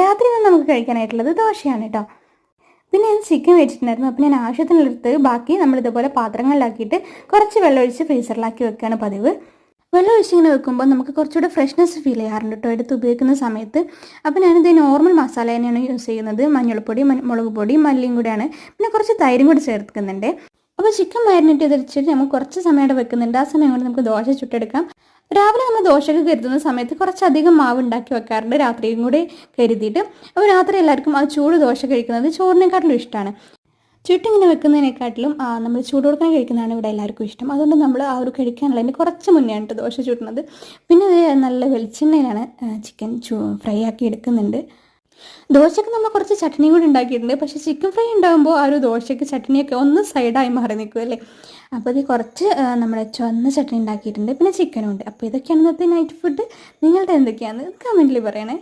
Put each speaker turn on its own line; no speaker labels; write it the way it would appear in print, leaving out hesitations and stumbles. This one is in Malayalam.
രാത്രി നമുക്ക് കഴിക്കാനായിട്ടുള്ളത് ദോശയാണ് കേട്ടോ. പിന്നെ ഞാൻ ചിക്കൻ വെച്ചിട്ടുണ്ടായിരുന്നു. അപ്പോൾ ഞാൻ ആവശ്യത്തിനെടുത്ത് ബാക്കി നമ്മളിതുപോലെ പാത്രങ്ങളിലാക്കിയിട്ട് കുറച്ച് വെള്ളമൊഴിച്ച് ഫ്രീസറിലാക്കി വെക്കുകയാണ് പതിവ്. വെള്ളം ഒഴിച്ചിങ്ങനെ വെക്കുമ്പോൾ നമുക്ക് കുറച്ചുകൂടെ ഫ്രഷ്നെസ് ഫീൽ ചെയ്യാറുണ്ട് കേട്ടോ എടുത്ത് ഉപയോഗിക്കുന്ന സമയത്ത്. അപ്പോൾ ഞാനിത് നോർമൽ മസാല തന്നെയാണ് യൂസ് ചെയ്യുന്നത്. മഞ്ഞൾപ്പൊടി, മുളക് പൊടി, മല്ലിയും കൂടെയാണ്. പിന്നെ കുറച്ച് തൈരും കൂടി ചേർക്കുന്നുണ്ട്. അപ്പോൾ ചിക്കൻ മാരിനേറ്റ് ചെയ്ത് വെച്ചിട്ട് നമുക്ക് കുറച്ച് സമയം അവിടെ വെക്കുന്നുണ്ട്. ആ സമയം കൊണ്ട് നമുക്ക് ദോശ ചുട്ടെടുക്കാം. രാവിലെ നമ്മൾ ദോശയൊക്കെ കരുതുന്ന സമയത്ത് കുറച്ചധികം മാവ് ഉണ്ടാക്കി വെക്കാറുണ്ട് രാത്രിയും കൂടി കരുതിയിട്ട്. അപ്പോൾ രാത്രി എല്ലാവർക്കും ആ ചൂട് ദോശ കഴിക്കുന്നത് ചോറിനെക്കാട്ടിലും ഇഷ്ടമാണ്. ചുട്ടിങ്ങനെ വെക്കുന്നതിനെക്കാട്ടിലും നമ്മൾ ചൂട് കൊടുക്കാൻ കഴിക്കുന്നതാണ് ഇവിടെ എല്ലാവർക്കും ഇഷ്ടം. അതുകൊണ്ട് നമ്മൾ ആ ഒരു കഴിക്കാനുള്ളതിന് കുറച്ച് മുന്നെയാണ് കേട്ടോ ദോശ ചുട്ടുന്നത്. പിന്നെ അത് നല്ല വെളിച്ചെണ്ണയിലാണ് ചിക്കൻ ഫ്രൈ ആക്കി എടുക്കുന്നുണ്ട്. ദോശയ്ക്ക് നമ്മൾ കുറച്ച് ചട്നിയും കൂടി ഉണ്ടാക്കിയിട്ടുണ്ട്. പക്ഷേ ചിക്കൻ ഫ്രൈ ഉണ്ടാകുമ്പോൾ ആ ഒരു ദോശയ്ക്ക് ചട്നിയൊക്കെ ഒന്ന് സൈഡായി മാറി നിൽക്കും അല്ലേ. അപ്പോൾ ഇത് കുറച്ച് നമ്മുടെ ചുവന്ന ചട്നി ഉണ്ടാക്കിയിട്ടുണ്ട്. പിന്നെ ചിക്കനും ഉണ്ട്. അപ്പോൾ ഇതൊക്കെയാണ് ഇന്നത്തെ നൈറ്റ് ഫുഡ്. നിങ്ങളുടെ എന്തൊക്കെയാണെന്ന് കമൻറ്റിൽ പറയണേ.